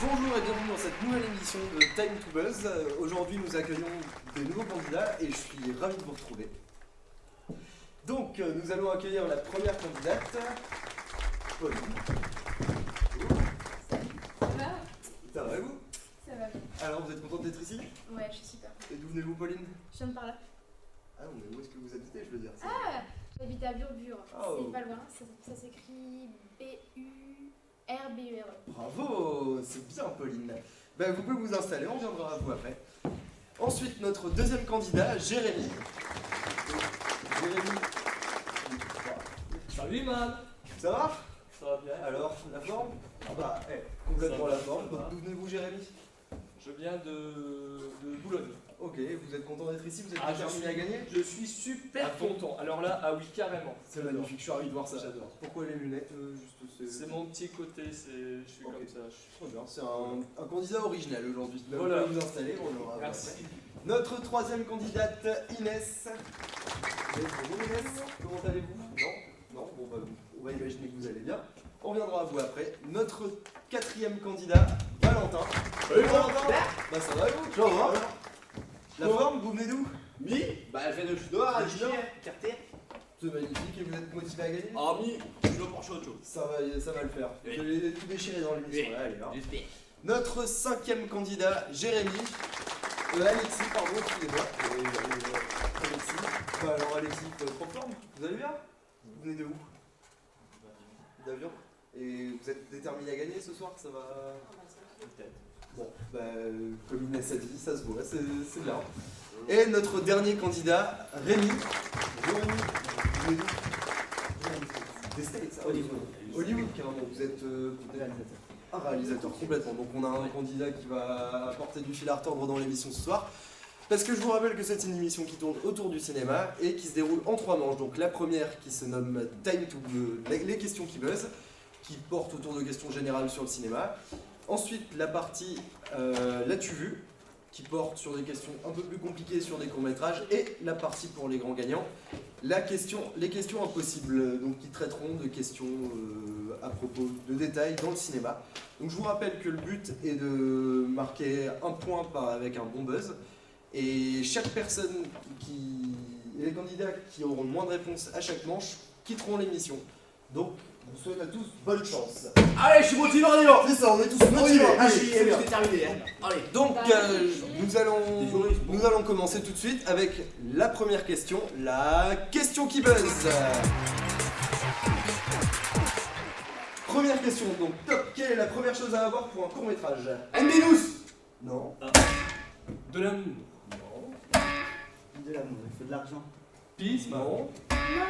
Bonjour et bienvenue dans cette nouvelle émission de Time to Buzz. Aujourd'hui nous accueillons des nouveaux candidats et je suis ravi de vous retrouver. Donc nous allons accueillir la première candidate, Pauline. Ça va? Ça va et vous? Ça va bien. Alors vous êtes contente d'être ici? Ouais, je suis super. Et d'où venez-vous Pauline? Je viens de par là. Ah non mais où est-ce que vous habitez je veux dire? Ah, j'habite à Burbure. Oh. C'est pas loin. Ça s'écrit B-U-R-B-U-R. Bravo, c'est bien Pauline. Ben, vous pouvez vous installer, on viendra à vous après. Ensuite notre deuxième candidat, Jérémy. Jérémy. Salut man. Ça va? Ça va bien? Alors, la forme? Ah bah, complètement Ça va, la forme. ça va. D'où venez-vous, Jérémy? Je viens de Boulogne. Ok, vous êtes content d'être ici? Vous êtes Ah, déterminé à gagner? Je suis super content. Alors là, ah oui, carrément. C'est magnifique, je suis ravi de voir ça. J'adore. Pourquoi les lunettes? C'est mon petit côté, je suis Ok. comme ça. Trop bien, c'est un candidat original aujourd'hui. Vous Voilà. pouvez vous installer, on l'aura Merci. après. Notre troisième candidate, Inès. Bonjour Inès, comment allez-vous? Non, bon bah on va imaginer que vous allez bien. On reviendra à vous après. Notre quatrième candidat, Valentin. Salut Valentin. Bah ça va et vous? Ça va. Alors, la forme, vous venez d'où? Mi, bah je viens de Chinois, à Chinois. Carter. C'est magnifique et vous êtes motivé à gagner? Ah mi, je dois pencher autre chose. Ça va le faire. Oui. Vous allez tout déchirer dans l'émission. Oui. Là, allez, hein. J'espère. Notre cinquième candidat, Jérémy. Alexis, pardon, excusez-moi. Alexis. Bah alors Alexis, trop forme, vous allez bien? Vous venez de où? D'avion. Et vous êtes déterminé à gagner ce soir? Ça va? Bon, bah comme Inès a dit, ça se voit, c'est bien. Et notre dernier candidat, Rémi. Bonjour Rémi. Vous venez d'où? Des States, ah, Hollywood carrément, vous êtes réalisateur. Un réalisateur complètement, donc on a un candidat qui va apporter du fil à retordre dans l'émission ce soir. Parce que je vous rappelle que c'est une émission qui tourne autour du cinéma et qui se déroule en 3 manches. Donc la première qui se nomme Time to les questions qui buzzent, qui porte autour de questions générales sur le cinéma. Ensuite la partie L'as-tu vu, qui porte sur des questions un peu plus compliquées sur des courts-métrages, et la partie pour les grands gagnants, les questions impossibles, donc qui traiteront de questions à propos de détails dans le cinéma. Donc je vous rappelle que le but est de marquer un point avec un bon buzz, et chaque personne les candidats qui auront le moins de réponses à chaque manche quitteront l'émission. Donc je vous souhaite à tous bonne chance. Allez, je suis motivé, on y va. C'est ça, on est tous motivés. Allez, Allez, c'est bien. c'est terminé. Hein. Allez. Donc nous Désolé. allons commencer tout de suite avec la première question, la question qui buzz. Première question, donc top, quelle est la première chose à avoir pour un court-métrage? Mbinous. Non. De l'amour. Non. De l'amour, il faut de l'argent. Peace, Non. Non,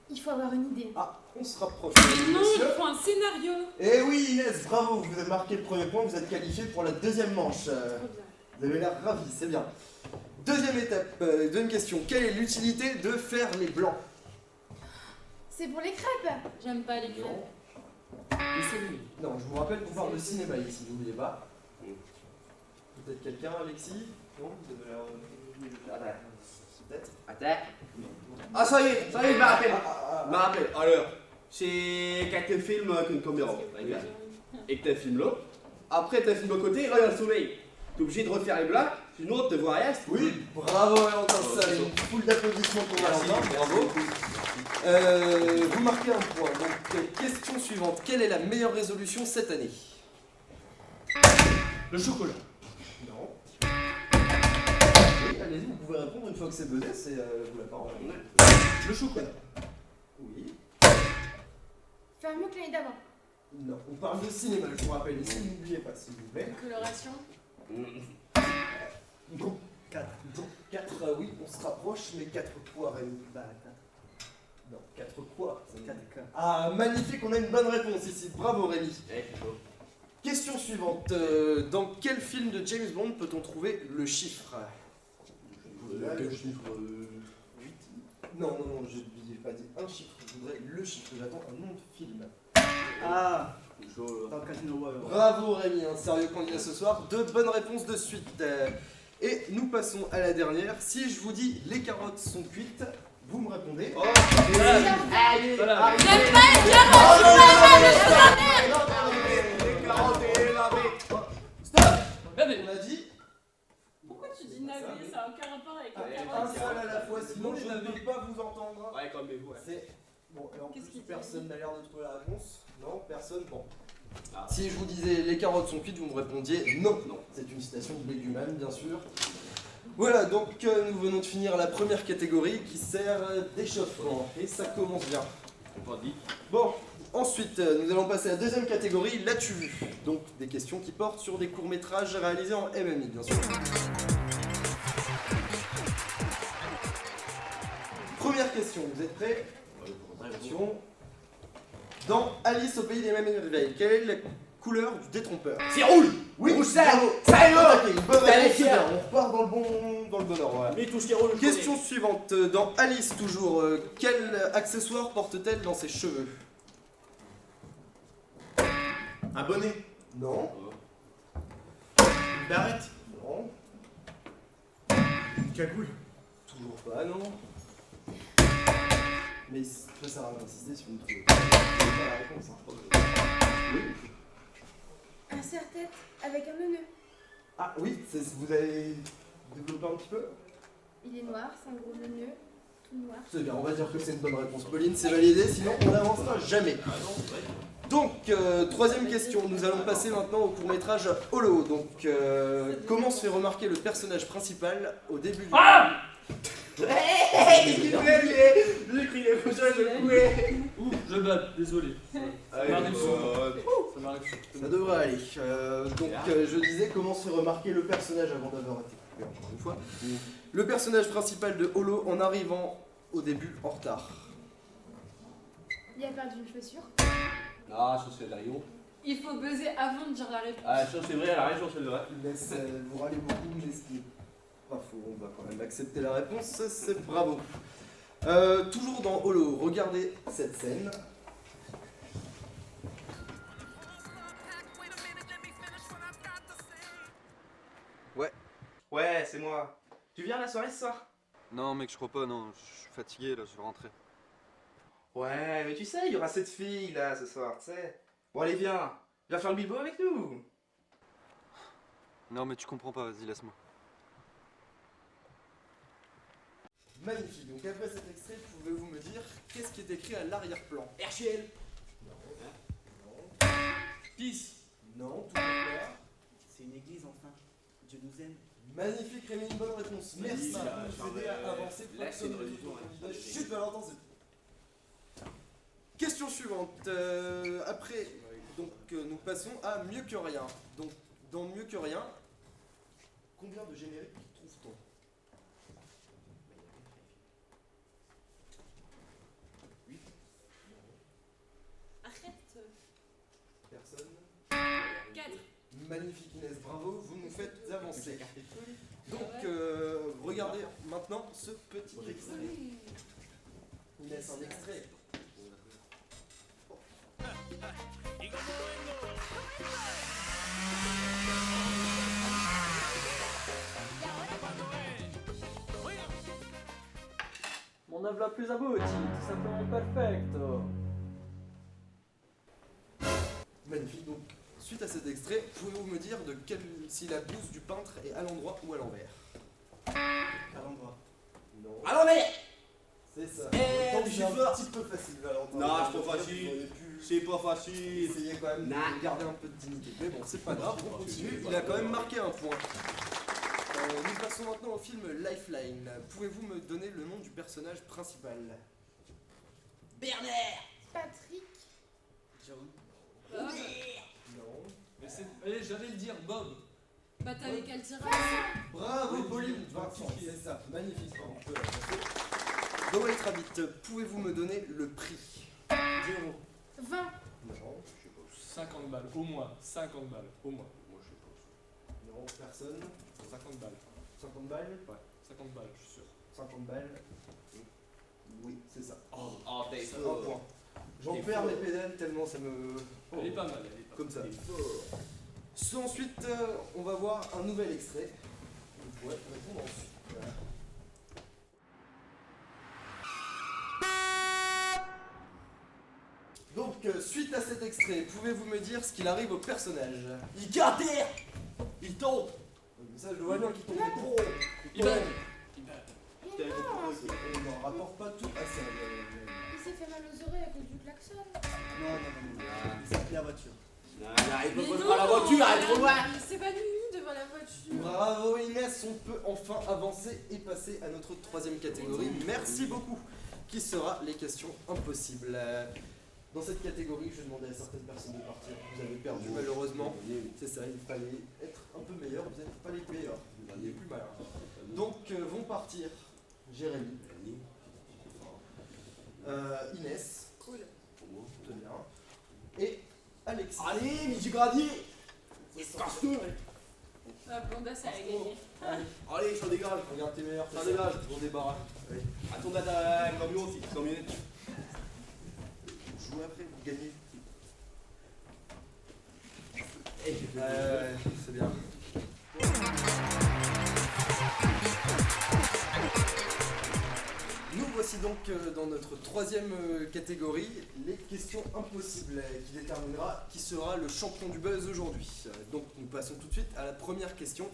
il faut avoir une idée. Ah, on se rapproche. Non, il messieurs. faut un scénario. Eh oui Inès, bravo, vous avez marqué le premier point, vous êtes qualifié pour la deuxième manche. Trop bien. Vous avez l'air ravi, c'est bien. Deuxième étape, deuxième question. Quelle est l'utilité de faire les blancs? C'est pour les crêpes. J'aime pas les crêpes. Non, je vous rappelle qu'on parle de cinéma ici, n'oubliez pas. Peut-être quelqu'un, Alexis? Non, vous avez l'air... Peut-être. Attends. Ah, ça y est, je me rappelle. Je me Ah, rappelle. Alors, c'est quand tu filmes avec une caméra, regarde. Et que tu filmes là. Après, tu filmes au côté, là, il y a le soleil. Tu es obligé de refaire les blancs, sinon tu ne vois rien. oui, bravo Valentin, ça, une foule d'applaudissements pour Valentin, bravo. Vous marquez un point. Donc, question suivante. Quelle est la meilleure résolution cette année? Le chocolat. Non. Oui, allez-y, vous pouvez répondre une fois que c'est buzzé, c'est vous la parole. Le chocolat. Oui. Faire mieux que l'année d'avant. Non, on parle de cinéma, je vous rappelle ici, n'oubliez pas s'il vous plaît. Coloration. Donc, 4. Donc, 4, oui, on se rapproche, mais 4 quoi, Rémi? Bah, Non, 4 quoi? c'est 4K. Ah, magnifique, on a une bonne réponse ici, bravo Rémi. Eh, c'est chaud. Question suivante, dans quel film de James Bond peut-on trouver le chiffre? Quel chiffre 8. Non, je n'ai pas dit un chiffre, je voudrais le chiffre, j'attends un nom de film. Ah, Chaud. dans Casino Royale. Bravo Rémi, un sérieux candidat ce soir, 2 bonnes réponses de suite. Et nous passons à la dernière, si je vous dis les carottes sont cuites, vous me répondez. Oh, Et- Voilà. J'aime pas les carottes. les carottes et la Ouais, calmez-vous, ouais. C'est. Bon, et en Qu'est-ce plus, qu'il dit personne n'a l'air de trouver la réponse. Non, personne. Bon. Ah. Si je vous disais les carottes sont cuites, vous me répondiez non. Non. C'est une citation de Léguman, bien sûr. Voilà, donc nous venons de finir la première catégorie qui sert d'échauffement. Et ça commence bien. On pas dit. Bon, ensuite, nous allons passer à la deuxième catégorie, l'as-tu vu? Donc des questions qui portent sur des courts-métrages réalisés en MMI, bien sûr. Première question, vous êtes prêts? Attention. Dans Alice au pays des merveilles, quelle est la couleur du détrompeur? C'est rouge. Oui, Rouge, bravo. ça y va. Ok, une bonne T'as réponse, les c'est fiers. bien. On repart dans le bon ordre. Voilà. Mais tout ce qui est rouge. je Question suivante. Dans Alice, toujours, quel accessoire porte-t-elle dans ses cheveux? Un bonnet. Non. Une barrette. Non. Une cagoule. Toujours pas, non. Mais ça sert à rien d'insister si vous ne trouvez pas la réponse. Oui. Un serre-tête avec un nœud. Ah oui, vous avez développé un petit peu? Il est noir, c'est un gros nœud, tout noir. C'est bien, on va dire que c'est une bonne réponse. Pauline, c'est validé, sinon on n'avancera jamais. Donc, troisième question, nous allons passer maintenant au court-métrage Holo. Donc, comment se fait remarquer le personnage principal au début du... Ah! Qu'est-ce qu'il fait, lui? J'ai crié les prochains, je le couais. Ouh, je bats, désolé. Allez, m'arrive souvent. bon. Ça m'arrive Ça devrait aller. Donc, je disais comment se fait remarquer le personnage avant d'avoir été coupé encore une fois. Le personnage principal de Holo en arrivant au début en retard. Il a perdu une chaussure. Ah, ça c'est Dario. Il faut buzzer avant de dire la réponse. Ah, ça c'est vrai, la région c'est vrai. Je laisse vous râler beaucoup, mais ce qui est pas faux, on va quand même accepter la réponse, c'est bravo. Toujours dans Holo, regardez cette scène. Ouais, c'est moi. Tu viens à la soirée ce soir? Non mec, je crois pas, non, je suis fatigué là, je vais rentrer. Ouais, mais tu sais, il y aura cette fille là ce soir, tu sais. Bon, allez, viens. Viens faire le bilbo avec nous. Non mais tu comprends pas, vas-y, laisse-moi. Magnifique, donc après cet extrait, pouvez-vous me dire qu'est-ce qui est écrit à l'arrière-plan? RCL. Non. Peace. Non, toujours pas. C'est une église enfin. Dieu nous aime. Magnifique Rémi, une bonne réponse. Merci Là, pour nous aider à avancer. là, c'est une religion, hein. Chut, Valentin, c'est... Question suivante. Après, donc nous passons à mieux que rien. Donc dans mieux que rien, combien de génériques trouve-t-on? Arrête. Personne? 4. Magnifique Inès, bravo, vous nous faites avancer. Donc regardez maintenant ce petit extrait. Inès, un extrait. Mon œuvre la plus aboutie, tout simplement perfecto. Magnifique, donc suite à cet extrait, pouvez-vous me dire si la blouse du peintre est à l'endroit ou à l'envers? À l'endroit. Non. Ah non mais C'est ça. Eh, Autant que je suis c'est un fort. petit peu facile, Valentin. Non, c'est pas facile. Vous auriez pu c'est pas facile. essayer quand même Nah. de garder un peu de dignité. Mais bon, c'est pas grave, on continue. Il a quand même marqué un point. Nous passons maintenant au film Lifeline. Pouvez-vous me donner le nom du personnage principal? Patrick. Jérôme. Ah. Non. Mais c'est. Allez, j'allais le dire, Bob. Bah t'avais qu'à le tirer. Bravo Oui, Pauline, 20 ans, c'est ça, magnifique. On peut la passer. The White Rabbit, pouvez-vous me donner le prix? 0. 20. Non. 50 balles, au moins. 50 balles, au moins. Moi je sais pas. Non, personne. 50 balles. 50 balles? Ouais, 50 balles, je suis sûr. 50 balles. Oui, c'est ça. Oh, t'es Un fort. point. J'en T'es perds fort. les pédales tellement ça me... Elle est pas mal, elle est pas Comme ça. T'es fort. Ensuite, on va voir un nouvel extrait. Vous pourrez répondre ensuite. Voilà. Donc, suite à cet extrait, pouvez-vous me dire ce qu'il arrive au personnage? Il carterre. Il tombe. Ça, je vois bien qu'il tombe trop. Il va. On n'en rapporte pas tout à ça. voiture. Non, il Mais peut non, pas la voiture, elle est trop loin. Il s'est pas mis devant la voiture. Bravo Inès, on peut enfin avancer et passer à notre troisième catégorie. Merci beaucoup. Qui sera les questions impossibles. Dans cette catégorie, je demandais à certaines personnes de partir. Vous avez perdu malheureusement. C'est ça, il fallait être un peu meilleur. Vous n'êtes pas les meilleurs. Vous n'êtes plus malin. Donc vont partir Jérémy, Inès, Cool. de bien, et Alexis. Allez, Midi Gradier. Casse-toi. La blondasse, elle a gagné. Allez, ça dégage. Regarde tes meilleurs, Ça dégage. on débarrasse. Attends, à ta camion aussi, camionnette. Jouez après, vous gagnez. C'est bien. Nous voici donc dans notre troisième catégorie, les questions impossibles, qui déterminera qui sera le champion du buzz aujourd'hui. Donc nous passons tout de suite à la première question.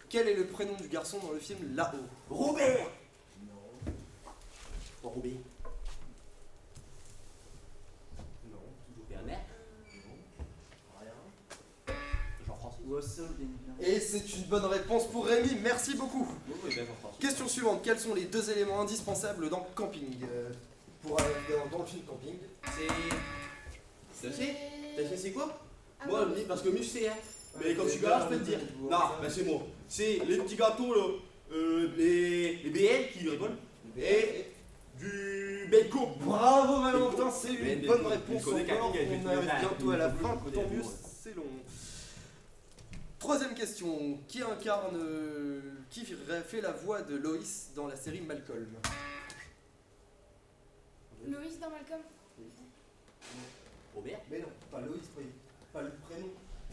Quel est le prénom du garçon dans le film Là-haut? Robert. Non. Pas Robert. Non. Bernard. Rien. Jean-François. Russell, bien évidemment. Et c'est une bonne réponse pour Rémi, merci beaucoup. Oui, bien Jean-François. Question suivante, quels sont les deux éléments indispensables dans Camping pour aller dans le film Camping? Tu sais T'as fait c'est quoi? Ah Moi, oui. parce que moi je sais, hein. Mais comme je suis là, je peux te dire. Non, ben c'est moi. C'est les petits gâteaux, là, les BL qui rigolent, et du bacon. Bravo Valentin, c'est Mais une bonne il réponse connaît encore. Camping, elle On fait arrive tout bientôt à la le fin, temps. tant mieux, c'est long. Troisième question, qui incarne, qui fait la voix de Loïs dans la série Malcolm? Loïs dans Malcolm. Robert. Mais non, pas Loïs, pas le prénom.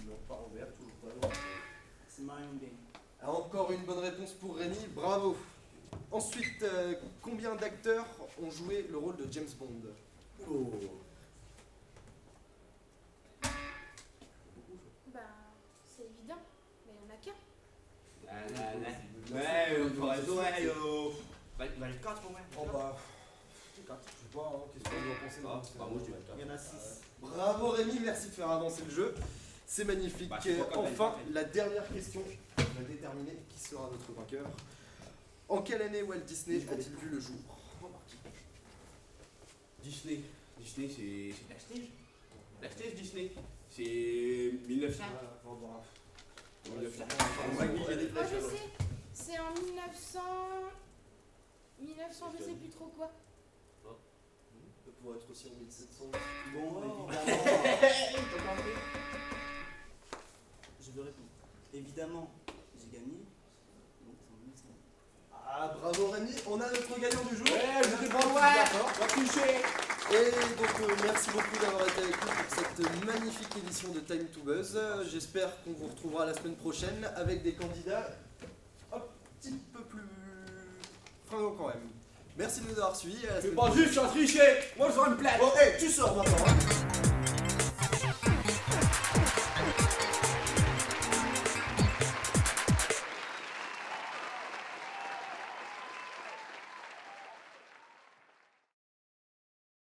Non, pas Robert, toujours pas loin. C'est Marion Day. Ah, encore une bonne réponse pour Rémi, bravo. Ensuite, combien d'acteurs ont joué le rôle de James Bond? Oh. Bah, c'est évident. Mais il y en a qu'un. Ouais, on pourrait jouer, va le 4 pour moi. Oh bah, je sais pas, hein, qu'est-ce que vous en pensez? Ah, bah moi je dis Il y en a 6. Bravo Rémi, merci de faire avancer le jeu. C'est magnifique. Bah, c'est pas comme Enfin, elle. la dernière question va déterminer qui sera notre vainqueur. En quelle année Walt Disney a-t-il vu le jour? Disney. Disney, c'est la stage. La stage Disney. C'est 1900. Moi je sais. C'est en 1900. 1900, je sais plus trop quoi. Ça pourrait être aussi en 1700. Bon, évidemment. Je veux répondre. Évidemment, j'ai gagné. Donc c'est en 1900. Ah, bravo Rémi, on a notre gagnant du jour. Ouais, j'étais pas loin. D'accord. Va toucher. Et donc merci beaucoup d'avoir été avec nous pour cette magnifique édition de Time to Buzz. J'espère qu'on vous retrouvera la semaine prochaine avec des candidats un petit peu plus fringants quand même. Merci de nous avoir suivis. À la C'est semaine pas juste un tricher. Moi j'aurais une plaque. Bon, hey, tu sors maintenant. Hein.